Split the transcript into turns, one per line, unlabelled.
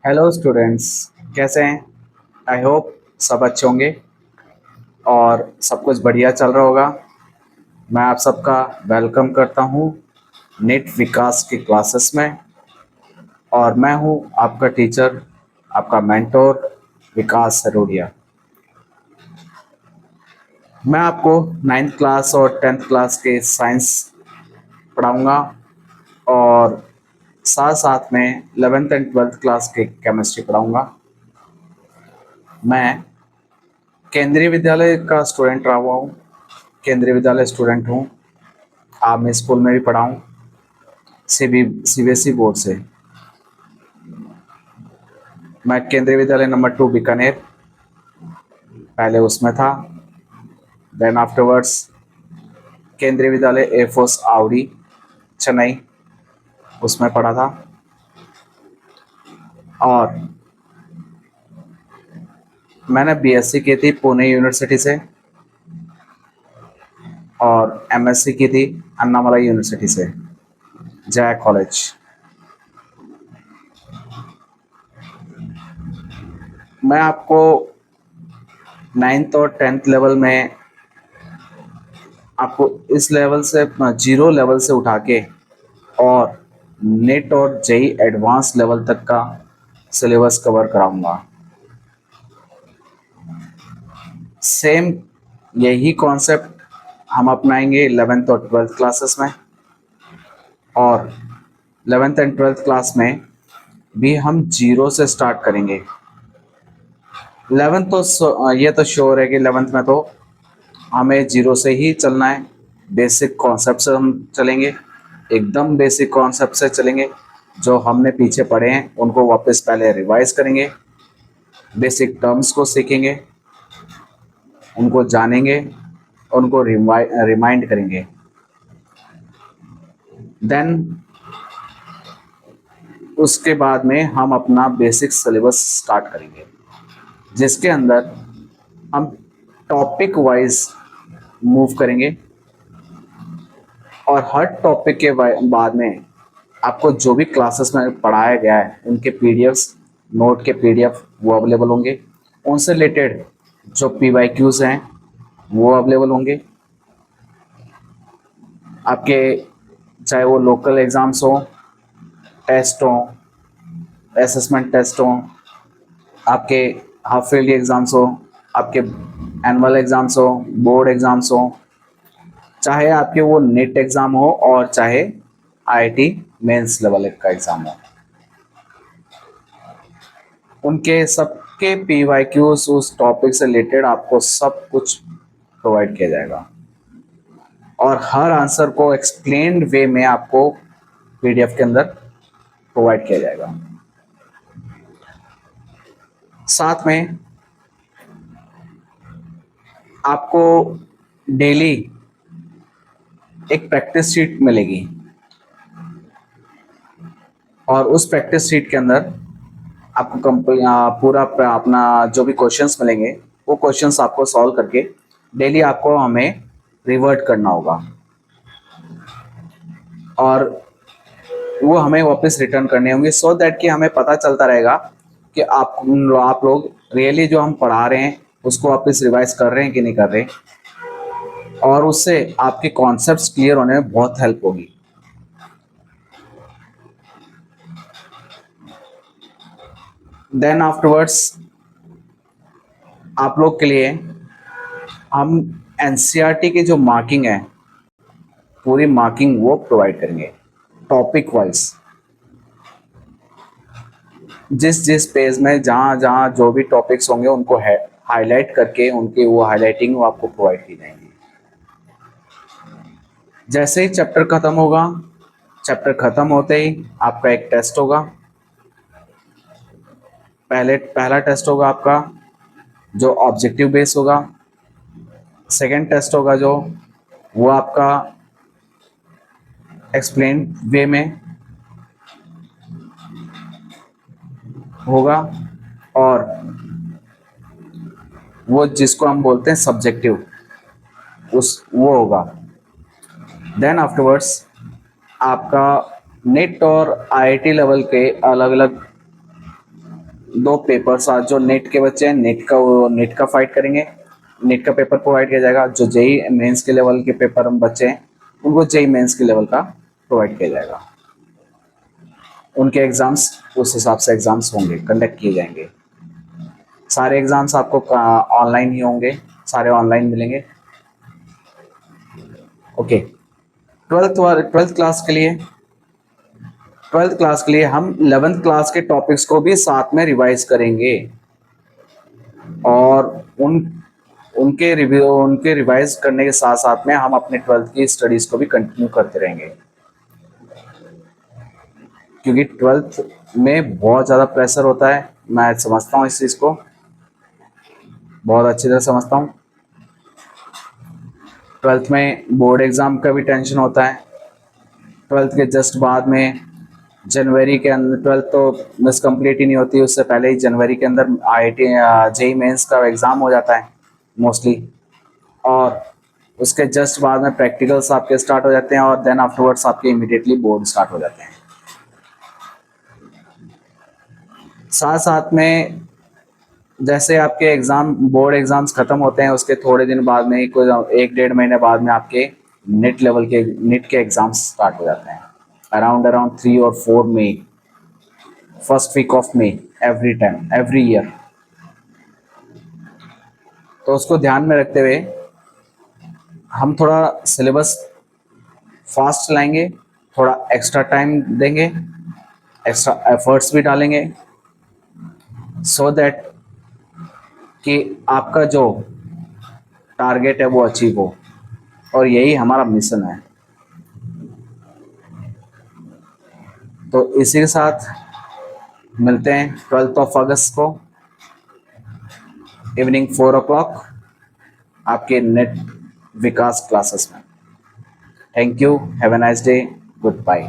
Hello students, कैसे हैं? I hope सब अच्छे होंगे और सब कुछ बढ़िया चल रहा होगा। मैं आप सबका वेलकम करता हूं नेट विकास की क्लासेस में। और मैं हूं आपका टीचर, आपका मेंटोर विकास सरोडिया। मैं आपको नाइन्थ क्लास और टेंथ क्लास के साइंस पढ़ाऊंगा और साथ साथ में 11th एंड 12th क्लास के केमिस्ट्री पढ़ाऊंगा। मैं केंद्रीय विद्यालय का स्टूडेंट रहा हुआ हूँ, केंद्रीय विद्यालय स्टूडेंट हूँ। आर्मी स्कूल में भी पढ़ा हूँ, सीबीएसई बोर्ड से। मैं केंद्रीय विद्यालय नंबर 2 बीकानेर पहले उसमें था। देन आफ्टरवर्ड्स केंद्रीय विद्यालय एयरफोर्स आवड़ी चेन्नई, उसमें पढ़ा था। और मैंने बीएससी की थी पुणे यूनिवर्सिटी से और एमएससी की थी अन्नामलाई यूनिवर्सिटी से, जय कॉलेज। मैं आपको नाइन्थ और टेंथ लेवल में आपको इस लेवल से जीरो लेवल से उठा के और नेट और जेई एडवांस लेवल तक का सिलेबस कवर कराऊंगा। सेम यही कॉन्सेप्ट हम अपनाएंगे 11th और 12th क्लासेस में। और 11th एंड 12th क्लास में भी हम जीरो से स्टार्ट करेंगे। 11th तो ये तो श्योर है कि 11th में तो हमें जीरो से ही चलना है। बेसिक कॉन्सेप्ट से हम चलेंगे, एकदम बेसिक कॉन्सेप्ट से चलेंगे। जो हमने पीछे पढ़े हैं उनको वापस पहले रिवाइज करेंगे, बेसिक टर्म्स को सीखेंगे, उनको जानेंगे, उनको रिमाइंड करेंगे। देन उसके बाद में हम अपना बेसिक सिलेबस स्टार्ट करेंगे, जिसके अंदर हम टॉपिक वाइज मूव करेंगे। और हर टॉपिक के बाद में आपको जो भी क्लासेस में पढ़ाया गया है उनके पीडीएफ्स, नोट के पीडीएफ वो अवेलेबल होंगे। उनसे रिलेटेड जो पीवाईक्यूज हैं वो अवेलेबल होंगे आपके, चाहे वो लोकल एग्ज़ाम्स हो, टेस्ट हो, असेसमेंट टेस्ट हो, आपके हाफ ईयरली एग्ज़ाम्स हो, आपके एनुअल एग्ज़ाम्स हो, बोर्ड एग्ज़ाम्स हो, चाहे आपके वो नेट एग्ज़ाम हो और चाहे आईआईटी मेंस लेवल का एग्ज़ाम हो। उनके सबके पीवाईक्यूज उस टॉपिक से रिलेटेड आपको सब कुछ प्रोवाइड किया जाएगा और हर आंसर को एक्सप्लेन्ड वे में आपको पीडीएफ के अंदर प्रोवाइड किया जाएगा। साथ में आपको डेली एक प्रैक्टिस शीट मिलेगी और उस प्रैक्टिस शीट के अंदर आपको पूरा अपना जो भी क्वेश्चंस मिलेंगे वो क्वेश्चंस आपको सॉल्व करके डेली आपको हमें रिवर्ट करना होगा और वो हमें वापस रिटर्न करने होंगे, सो दैट कि हमें पता चलता रहेगा कि आप लोग रियली जो हम पढ़ा रहे हैं उसको वापस रिवाइज कर रहे हैं कि नहीं कर रहे। और उससे आपके कॉन्सेप्ट्स क्लियर होने में बहुत हेल्प होगी। देन आफ्टरवर्ड्स आप लोग के लिए हम एनसीईआरटी की जो मार्किंग है पूरी मार्किंग वो प्रोवाइड करेंगे टॉपिक वाइज। जिस जिस पेज में जहाँ जहाँ जो भी टॉपिक्स होंगे उनको हाईलाइट करके उनकी वो हाईलाइटिंग वो आपको प्रोवाइड की जाएंगी। जैसे ही चैप्टर खत्म होगा, चैप्टर खत्म होते ही आपका एक टेस्ट होगा। पहला टेस्ट होगा आपका जो ऑब्जेक्टिव बेस होगा। सेकंड टेस्ट होगा जो वो आपका एक्सप्लेन वे में होगा और वो जिसको हम बोलते हैं सब्जेक्टिव उस वो होगा। देन आफ्टरवर्ड्स आपका नेट और आईआईटी लेवल के अलग अलग दो पेपर्स जो नेट के बच्चे हैं, नेट का फाइट करेंगे, नेट का पेपर प्रोवाइड किया जाएगा। जो जेई मेंस के लेवल के पेपर हम बच्चे हैं उनको जेई मेंस के लेवल का प्रोवाइड किया जाएगा। उनके एग्जाम्स उस हिसाब से एग्जाम्स होंगे, कंडक्ट किए जाएंगे। सारे एग्जाम्स आपको ऑनलाइन ही होंगे, सारे ऑनलाइन मिलेंगे। ओके, ट्वेल्थ क्लास के लिए हम 11th क्लास के टॉपिक्स को भी साथ में रिवाइज करेंगे और उनके रिवाइज करने के साथ साथ में हम अपने 12th की स्टडीज को भी कंटिन्यू करते रहेंगे, क्योंकि 12th में बहुत ज़्यादा प्रेशर होता है। मैं समझता हूँ इस चीज़ को, बहुत अच्छी तरह समझता हूँ। 12th में बोर्ड एग्ज़ाम का भी टेंशन होता है। 12th के जस्ट बाद में जनवरी के अंदर 12th तो मिस कंप्लीट ही नहीं होती, उससे पहले ही जनवरी के अंदर आईआईटी जेई मेंस का एग्ज़ाम हो जाता है मोस्टली, और उसके जस्ट बाद में प्रैक्टिकल्स आपके स्टार्ट हो जाते हैं और देन आफ्टरवर्ड्स आपके इमीडिएटली बोर्ड स्टार्ट हो जाते हैं। साथ साथ में जैसे आपके एग्ज़ाम बोर्ड एग्ज़ाम्स ख़त्म होते हैं उसके थोड़े दिन बाद में ही, कोई 1-1.5 महीने बाद में आपके नेट के एग्ज़ाम्स स्टार्ट हो जाते हैं, अराउंड 3 और 4 May, first week of May, every year. तो उसको ध्यान में रखते हुए हम थोड़ा सिलेबस फास्ट लाएंगे, थोड़ा एक्स्ट्रा टाइम देंगे, एक्स्ट्रा एफर्ट्स भी डालेंगे, सो दैट कि आपका जो टारगेट है वो अचीव हो, और यही हमारा मिशन है। तो इसी के साथ मिलते हैं 12 अगस्त को इवनिंग 4 o'clock आपके नेट विकास क्लासेस में। Thank you, have a nice day, good bye.